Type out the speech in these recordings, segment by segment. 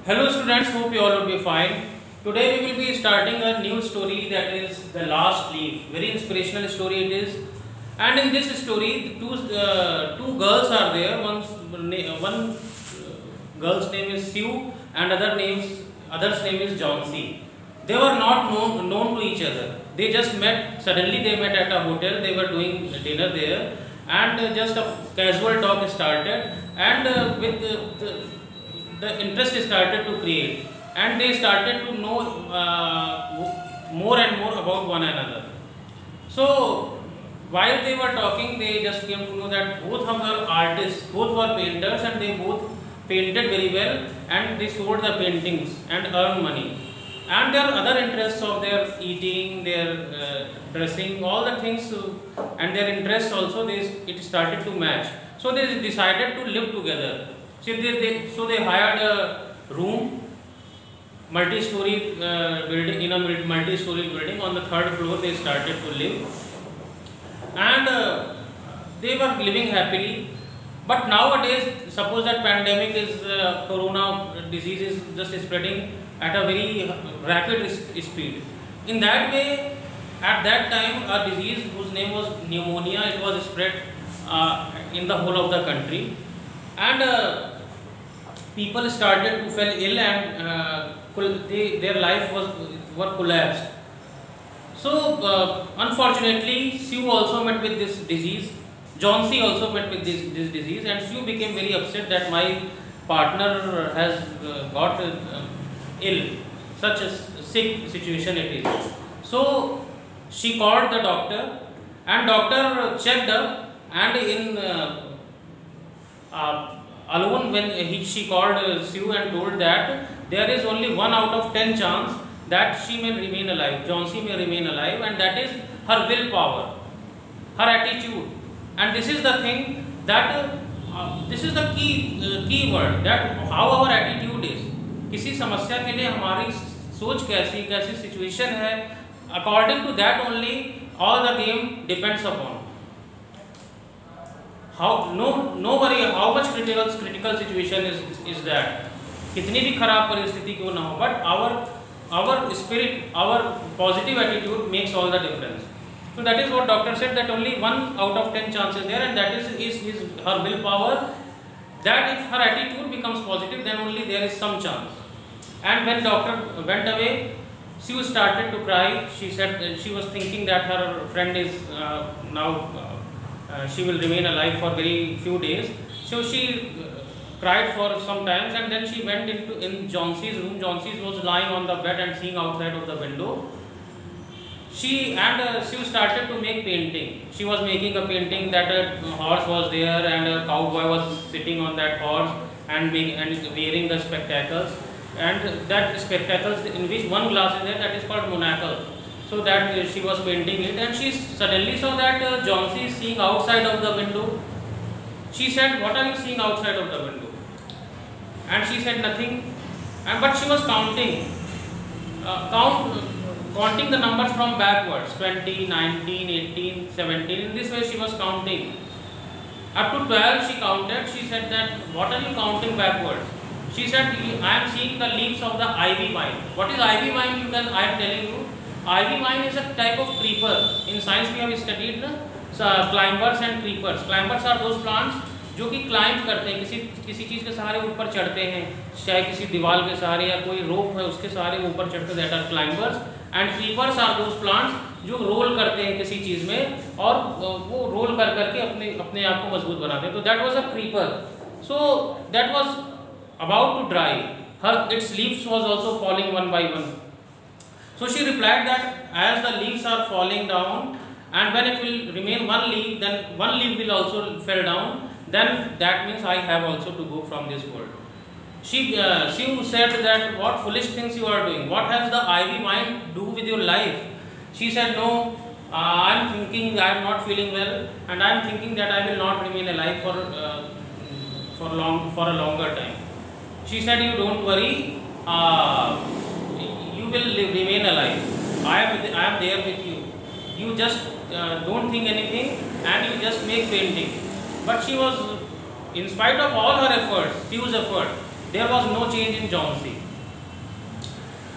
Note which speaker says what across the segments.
Speaker 1: Hello students, hope you all will be fine. Today we will be starting a new story, that is The Last Leaf. Very inspirational story it is. And in this story, two girls are there. One girl's name is Sue and other's name is Johnsy. They were not known to each other. They just met, suddenly they met at a hotel. They were doing dinner there, and just a casual talk started, and with the interest started to create, and they started to know more and more about one another. So while they were talking, they just came to know that both of were artists, both were painters, and they both painted very well, and they sold the paintings and earned money. And there are other interests of their eating, their dressing, all the things, and their interests also, it started to match. So they decided to live together. So they hired a room, multi-story building, in a multi-story building. On the third floor they started to live, and they were living happily. But nowadays, suppose that pandemic is corona disease is just spreading at a very rapid speed. In that way, at that time, a disease whose name was pneumonia, it was spread in the whole of the country, and people started to fall ill, and their life were collapsed. So unfortunately, Sue also met with this disease. Johnsy also met with this disease, and Sue became very upset that my partner has got ill. Such a sick situation it is. So she called the doctor, and doctor checked up, and in alone when she called Sue and told that there is only 1 out of 10 chance that she may remain alive, Johnsy may remain alive, and that is her willpower, her attitude. And this is the thing that this is the key word, that how our attitude is. किसी समस्या के लिए हमारी सोच कैसी situation है, according to that only all the game depends upon. No worry how much critical situation is that, कितनी भी खराब परिस्थिति क्यों ना हो, but our spirit, our positive attitude makes all the difference. So that is what doctor said, that only 1 out of 10 chances there, and that is her willpower, that if her attitude becomes positive, then only there is some chance. And when doctor went away, she started to cry. She said she was thinking that her friend is now she will remain alive for very few days. So she cried for some time, and then she went in Johnsy's room. Johnsy's was lying on the bed and seeing outside of the window. She started to make painting. She was making a painting that a horse was there, and a cowboy was sitting on that horse and wearing the spectacles, and that spectacles in which one glass is there, that is called monocle. So that she was painting it, and she suddenly saw that Johnsy is seeing outside of the window. She said, "What are you seeing outside of the window?" And she said nothing, but she was counting the numbers from backwards, 20, 19, 18, 17. In this way she was counting. Up to 12 she counted. She said that, "What are you counting backwards?" She said, "I am seeing the leaves of the ivy vine." What is ivy vine? I am telling you. Ivy vine is a type of creeper. In science we have studied climbers and creepers. Climbers are those plants जो कि climb करते हैं, किसी चीज़ के सहारे ऊपर चढ़ते हैं, चाहे किसी दीवार के सहारे या कोई रोप है उसके सहारे ऊपर चढ़ते, that are climbers. And creepers are those plants जो रोल करते हैं किसी चीज़ में, और वो रोल करके अपने आप को मजबूत बनाते हैं. तो that was a creeper. So that was about to dry. Its leaves was also falling one by one. So she replied that as the leaves are falling down, and when it will remain one leaf, then one leaf will also fall down, then that means I have also to go from this world. She said that, "What foolish things you are doing? What has the ivy vine do with your life?" She said, "No, I am thinking I am not feeling well, and I am thinking that I will not remain alive for a longer time." She said, "You don't worry, you will remain alive. I am there with you. You just don't think anything, and you just make painting." But she was, in spite of all her efforts, huge effort, There was no change in Jhansi.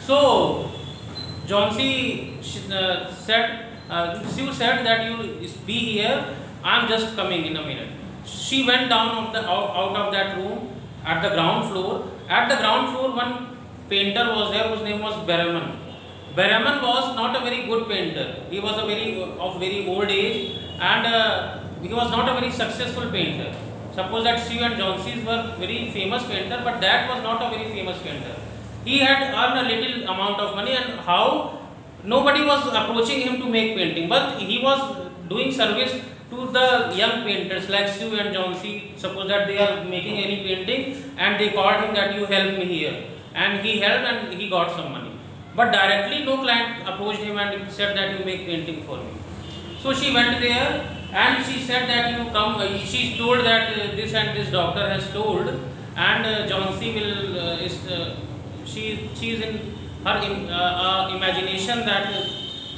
Speaker 1: So Jhansi said, Shiv said that you be here, I am just coming in a minute. She went down out of that room at the ground floor. At the ground floor, one painter was there whose name was Beraman. Beraman was not a very good painter. He was of very old age, and he was not a very successful painter. Suppose that Shiv and Jhansi were very famous painter, but that was not a very famous painter. He had earned a little amount of money, and how nobody was approaching him to make painting, but he was doing service to the young painters like Shiv and Jhansi. Suppose that they are making any painting and they called him that you help me here, and he helped and he got some money. But directly no client approached him and said that you make painting for me. So she went there and she said that you come, she told that this and this doctor has told, and Jhansi will, she is in her imagination, that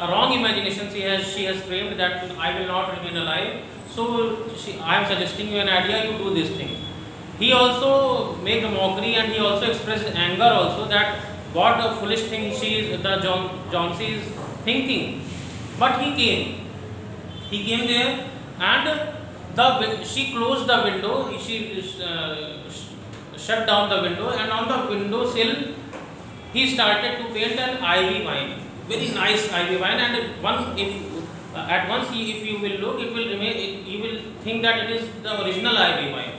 Speaker 1: a wrong imagination she has framed, that I will not remain alive. So I am suggesting you an idea, you do this thing. He also made a mockery and he also expressed anger also, that what a foolish thing Jhansi is thinking. But he came there, and she closed the window, she shut down the window, and on the window sill he started to paint an ivy vine, very nice ivy vine, and at once if you will look, it will remain, you will think that it is the original ivy vine.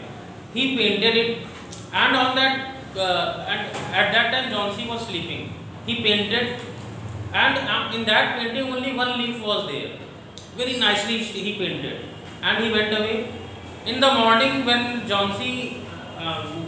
Speaker 1: He painted it, and on that and at that time Jhansi was sleeping. He painted, and in that painting only one leaf was there. Very nicely he painted, and he went away. In the morning when Jhansi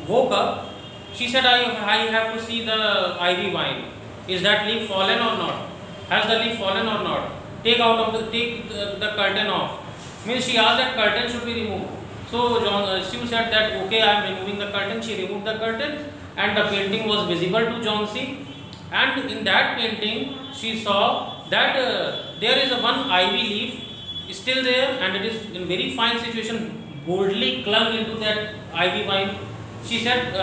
Speaker 1: woke up, she said, I have to see the ivy vine. Is that leaf fallen or not? Has the leaf fallen or not? Take the curtain off. Means she asked that curtain should be removed. So Shiv said that okay, I am removing the curtain. She removed the curtain, and the painting was visible to Jhansi. And in that painting, she saw that there is one ivy leaf still there, and it is in very fine situation, boldly clung into that ivy vine. She said,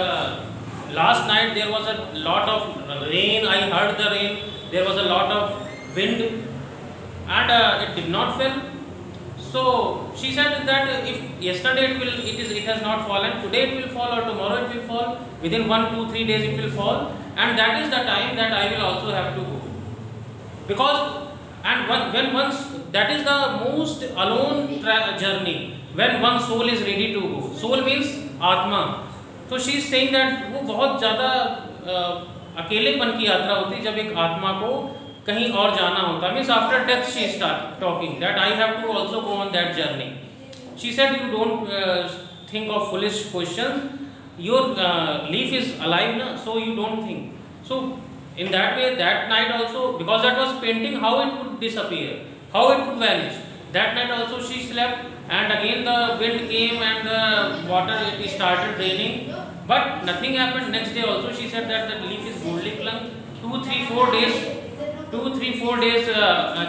Speaker 1: last night there was a lot of rain, I heard the rain, there was a lot of wind, and it did not fall. So she said that if yesterday it has not fallen, today it will fall, or tomorrow it will fall, within 1, 2, 3 days it will fall, and that is the time that I will also have to go. Because when once, that is the most alone journey, when one soul is ready to go. Soul means Atma. तो she is saying that वो बहुत ज़्यादा अकेलेपन की यात्रा होती है जब एक आत्मा को कहीं और जाना होता है. Means after death she start talking that I have to also go on that journey. She said you don't think of foolish question, your leaf is alive ना, so you don't think. So in that way, that night also, because that was painting, how it would disappear, how it would vanish. That night also she slept, and again the wind came and the water, it started raining, but nothing happened. Next day also she said that the leaf is boldly clung. 2, 3, 4 days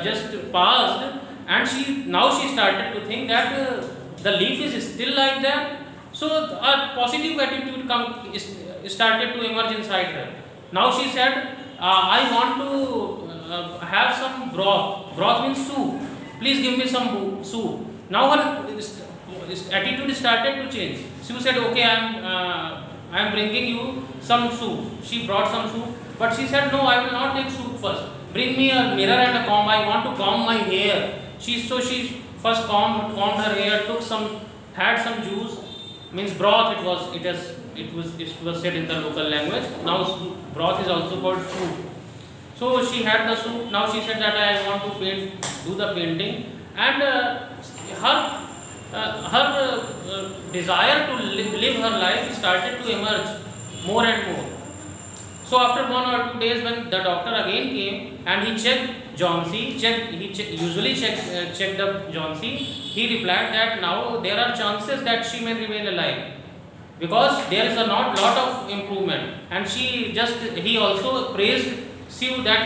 Speaker 1: just passed, and now she started to think that the leaf is still like that. So a positive attitude started to emerge inside her. Now she said, I want to have some broth. Broth means soup. Please give me some soup. Now her attitude started to change. She said, okay, I am bringing you some soup. She brought some soup, but she said, no, I will not take soup first. Bring me a mirror and a comb. I want to comb my hair. She first combed her hair, had some juice, means broth. It was said in the local language. Now broth is also called soup. So she had the soup. Now she said that I want to do the painting, and her desire to live her life started to emerge more and more. So after 1 or 2 days, when the doctor again came and he checked Jhansi, usually checked up Jhansi, he replied that now there are chances that she may remain alive, because there is a lot of improvement. And he also praised Shiv that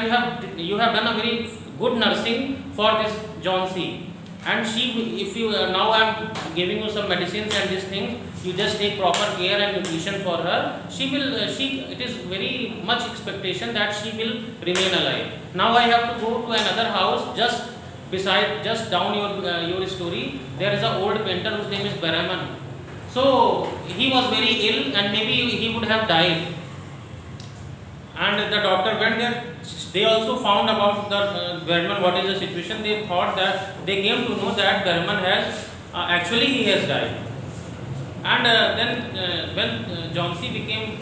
Speaker 1: you have done a very good nursing for this Jhansi. And she, if you now I am giving you some medicines and these things, you just take proper care and nutrition for her. She will, it is very much expectation that she will remain alive. Now I have to go to another house just beside, just down your story. There is an old painter whose name is Brahman. So he was very ill and maybe he would have died. And the doctor went there. They also found about the Berman, what is the situation. They thought that, they came to know that Berman has, actually he has died. And then when Jhansi became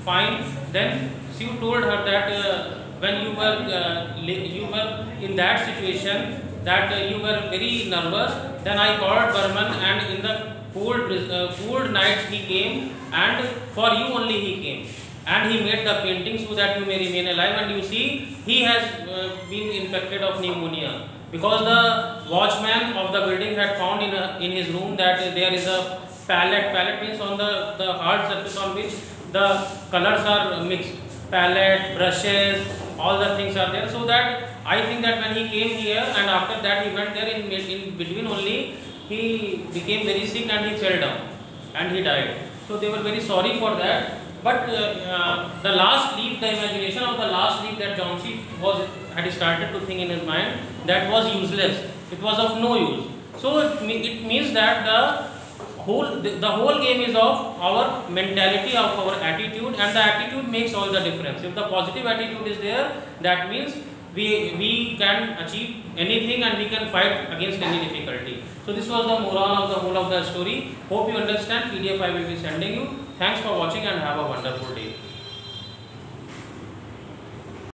Speaker 1: fine, then she told her that when you were in that situation, that you were very nervous, then I called Berman, and in the cold nights he came, and for you only he came. And he made the painting so that you may remain alive. And you see, he has been infected of pneumonia, because the watchman of the building had found in his room that there is a palette. Palette means on the hard surface on which the colors are mixed. Palette, brushes, all the things are there. So that I think that when he came here, and after that he went there, in between only he became very sick and he fell down and he died. So they were very sorry for that. But the last leaf, the imagination of the last leaf that Jhansi had started to think in his mind, that was useless. It was of no use. So it means that the whole game is of our mentality, of our attitude, and the attitude makes all the difference. If the positive attitude is there, that means we can achieve anything and we can fight against any difficulty. So this was the moral of the whole of the story. Hope you understand. PDF I will be sending you. Thanks for watching and have a wonderful day.